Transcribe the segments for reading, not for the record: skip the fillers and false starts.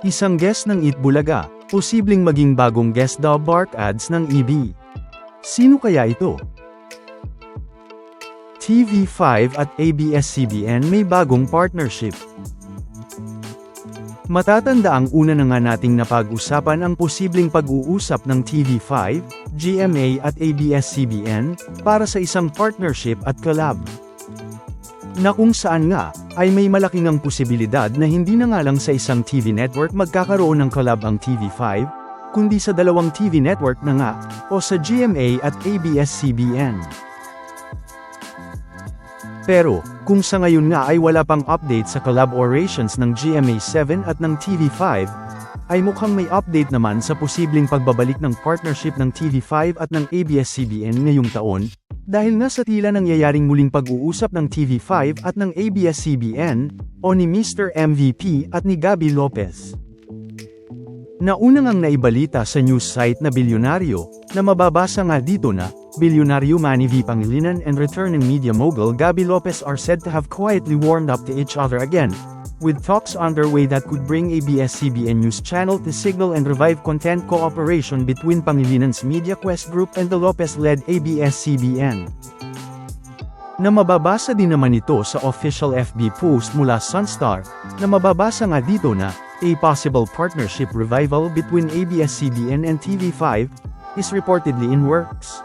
Isang guest ng Eat Bulaga, posibleng maging bagong guest daw bark ads ng EB. Sino kaya ito? TV5 at ABS-CBN may bagong partnership. Matatanda ang una na nga nating napag-usapan ang posibleng pag-uusap ng TV5, GMA at ABS-CBN, para sa isang partnership at collab. Na kung saan nga, ay may malaking ang posibilidad na hindi na nga lang sa isang TV network magkakaroon ng collab ang TV5, kundi sa dalawang TV network na nga, o sa GMA at ABS-CBN. Pero, kung sa ngayon nga ay wala pang update sa collaborations ng GMA7 at ng TV5, ay mukhang may update naman sa posibleng pagbabalik ng partnership ng TV5 at ng ABS-CBN ngayong taon, dahil nga sa tila nangyayaring muling pag-uusap ng TV5 at ng ABS-CBN, o ni Mr. MVP at ni Gabby Lopez. Nauna ngang naibalita sa news site na Bilyonaryo, na mababasa nga dito na, Bilyonaryo Manny V. Pangilinan and returning media mogul Gabby Lopez are said to have quietly warmed up to each other again, with talks underway that could bring ABS-CBN News Channel to signal and revive content cooperation between Pangilinan's MediaQuest Group and the Lopez-led ABS-CBN. Na mababasa din naman ito sa official FB post mula Sunstar, na mababasa nga dito na, a possible partnership revival between ABS-CBN and TV5 is reportedly in works.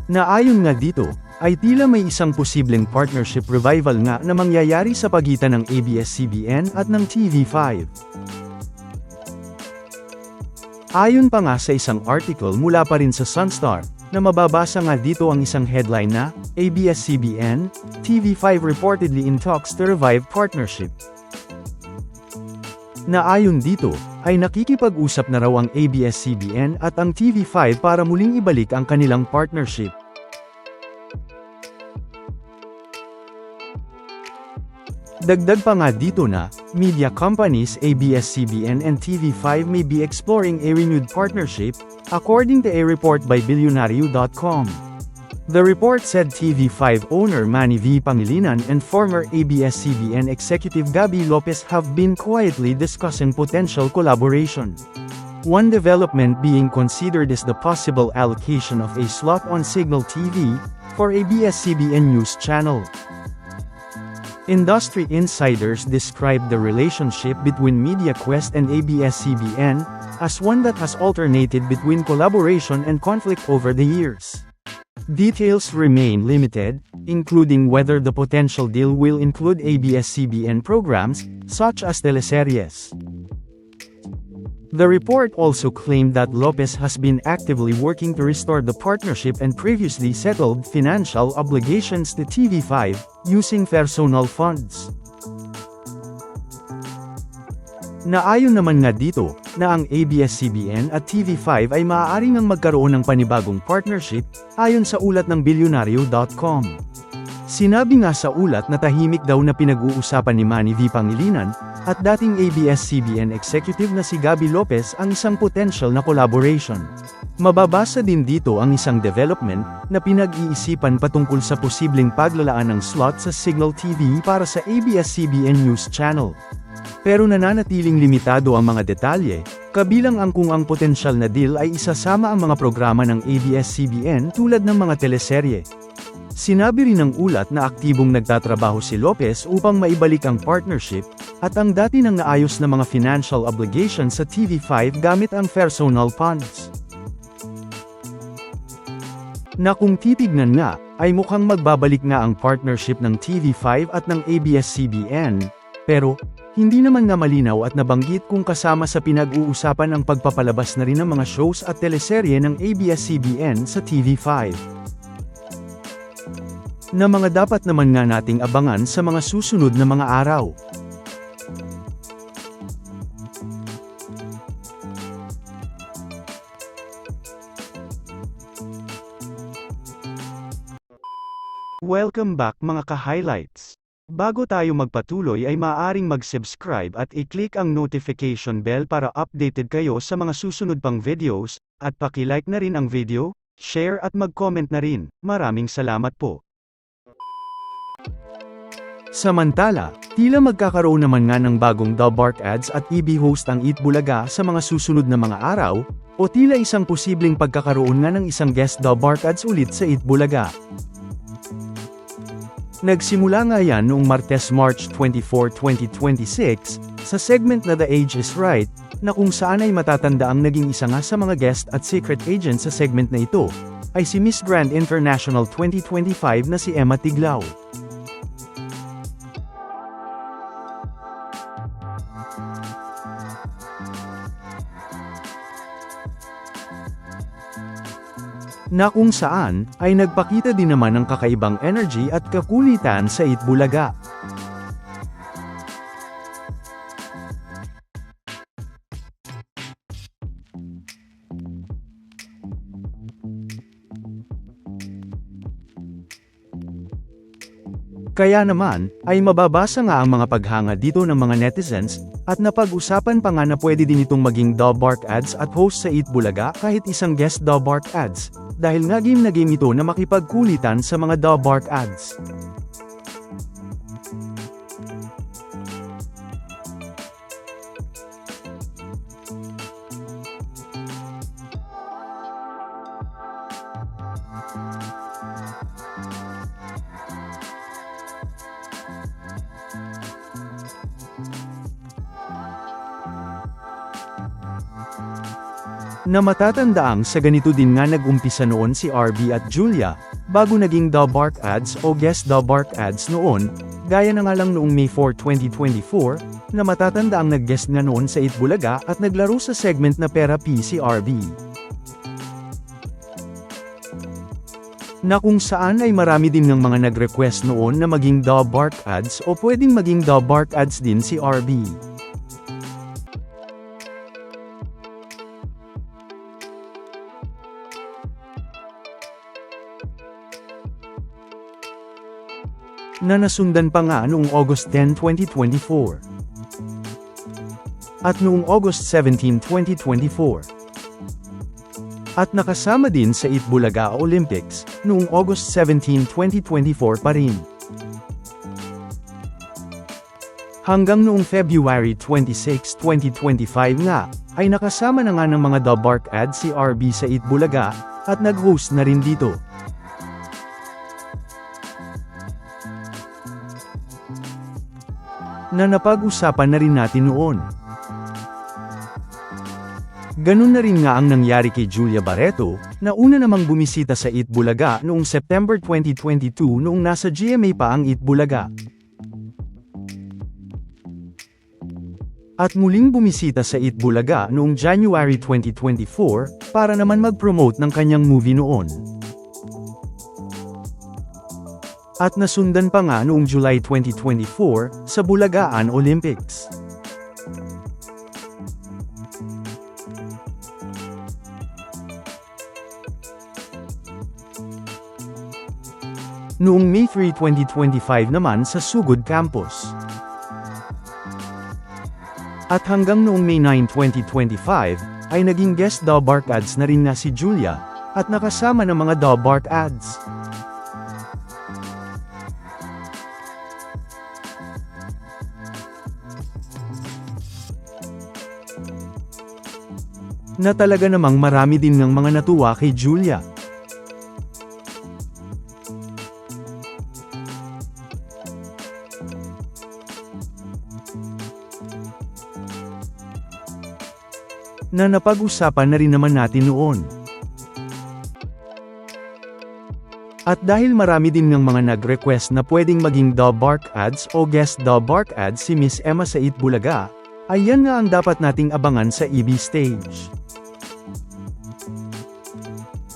Na ayon nga dito, ay tila may isang posibleng partnership revival nga na mangyayari sa pagitan ng ABS-CBN at ng TV5. Ayon pa nga sa isang article mula pa rin sa Sunstar, na mababasa nga dito ang isang headline na, ABS-CBN, TV5 reportedly in talks to revive partnership. Na ayon dito, ay nakikipag-usap na raw ang ABS-CBN at ang TV5 para muling ibalik ang kanilang partnership. Dagdag pa nga dito na, media companies ABS-CBN and TV5 may be exploring a renewed partnership, according to a report by Bilyonaryo.com. The report said TV5 owner Manny V. Pangilinan and former ABS-CBN executive Gabby Lopez have been quietly discussing potential collaboration. One development being considered is the possible allocation of a slot on Signal TV, for ABS-CBN News Channel. Industry insiders described the relationship between MediaQuest and ABS-CBN as one that has alternated between collaboration and conflict over the years. Details remain limited, including whether the potential deal will include ABS-CBN programs, such as teleseries. The report also claimed that Lopez has been actively working to restore the partnership and previously settled financial obligations to TV5, using personal funds. Naayon naman nga dito, na ang ABS-CBN at TV5 ay maaari ngang magkaroon ng panibagong partnership, ayon sa ulat ng Bilyonaryo.com. Sinabi nga sa ulat na tahimik daw na pinag-uusapan ni Manny V. Pangilinan, at dating ABS-CBN executive na si Gabby Lopez ang isang potential na collaboration. Mababasa din dito ang isang development, na pinag-iisipan patungkol sa posibleng paglalaan ng slot sa Signal TV para sa ABS-CBN News Channel. Pero nananatiling limitado ang mga detalye, kabilang ang kung ang potensyal na deal ay isasama ang mga programa ng ABS-CBN tulad ng mga teleserye. Sinabi rin ng ulat na aktibong nagtatrabaho si Lopez upang maibalik ang partnership, at ang dati nang naayos na mga financial obligations sa TV5 gamit ang personal funds. Na kung titignan nga, ay mukhang magbabalik nga ang partnership ng TV5 at ng ABS-CBN, pero, hindi naman nga malinaw at nabanggit kung kasama sa pinag-uusapan ang pagpapalabas na rin ng mga shows at teleserye ng ABS-CBN sa TV5. Na mga dapat naman nga nating abangan sa mga susunod na mga araw. Welcome back mga ka-highlights. Bago tayo magpatuloy ay maaaring mag-subscribe at i-click ang notification bell para updated kayo sa mga susunod pang videos, at paki-like na rin ang video, share at mag-comment na rin. Maraming salamat po. Samantala, tila magkakaroon naman nga ng bagong Dabark ads at i-host ang Eat Bulaga sa mga susunod na mga araw, o tila isang posibleng pagkakaroon nga ng isang guest Dabark ads ulit sa Eat Bulaga. Nagsimula nga yan noong Martes March 24, 2026, sa segment na The Age is Right, na kung saan ay matatanda ang naging isa nga sa mga guest at secret agent sa segment na ito, ay si Miss Grand International 2025 na si Emma Tiglao. Na kung saan, ay nagpakita din naman ng kakaibang energy at kakulitan sa Eat Bulaga. Kaya naman, ay mababasa nga ang mga paghanga dito ng mga netizens, at napag-usapan pa nga na pwede din itong maging Dabark ads at host sa Eat Bulaga kahit isang guest Dabark ads, dahil nga game na game ito na makipagkulitan sa mga Dabark ads. Na matatandaang sa ganito din nga nag-umpisa noon si RB at Julia, bago naging Dabark ads o guest Dabark ads noon, gaya na nga lang noong May 4, 2024, na matatandaang nag-guest nga noon sa Eat Bulaga at naglaro sa segment na Pera P si RB. Na kung saan ay marami din ng mga nag-request noon na maging Dabark ads o pwedeng maging Dabark ads din si RB. Na nasundan pa nga noong August 10, 2024. At noong August 17, 2024. At nakasama din sa Eat Bulaga Olympics, noong August 17, 2024 pa rin. Hanggang noong February 26, 2025 nga, ay nakasama na nga ng mga Dabark ads si RB sa Eat Bulaga, at nag-host na rin dito. Na napag-usapan na rin natin noon. Ganun na rin nga ang nangyari kay Julia Barreto, na una namang bumisita sa Eat Bulaga noong September 2022 noong nasa GMA pa ang Eat Bulaga. At muling bumisita sa Eat Bulaga noong January 2024, para naman mag-promote ng kanyang movie noon. At nasundan pa nga noong July 2024, sa Bulagaan Olympics. Noong May 3, 2025 naman sa Sugod Campus. At hanggang noong May 9, 2025, ay naging guest Dabark ads na rin na si Julia, at nakasama ng mga Dabark ads. Na talaga namang marami din ng mga natuwa kay Julia. Na napag-usapan na rin naman natin noon. At dahil marami din ng mga nag-request na pwedeng maging Dabark ads o guest Dabark ads si Miss Emma sa Eat Bulaga, ay yan nga ang dapat nating abangan sa EB stage.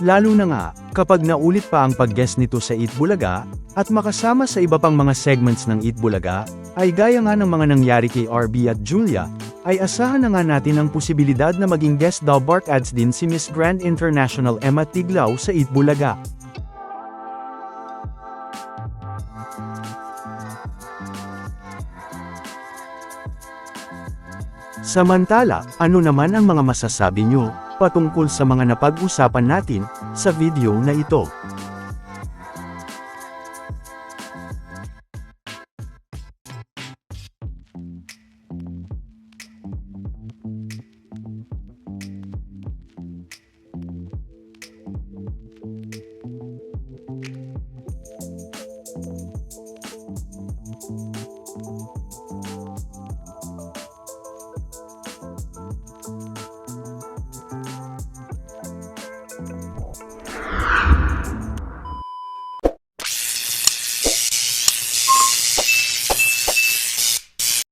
Lalo na nga, kapag naulit pa ang pag-guest nito sa Eat Bulaga, at makasama sa iba pang mga segments ng Eat Bulaga, ay gaya nga ng mga nangyari kay RB at Julia, ay asahan na nga natin ang posibilidad na maging guest Dabark ads din si Miss Grand International Emma Tiglao sa Eat Bulaga. Samantala, ano naman ang mga masasabi nyo patungkol sa mga napag-usapan natin sa video na ito?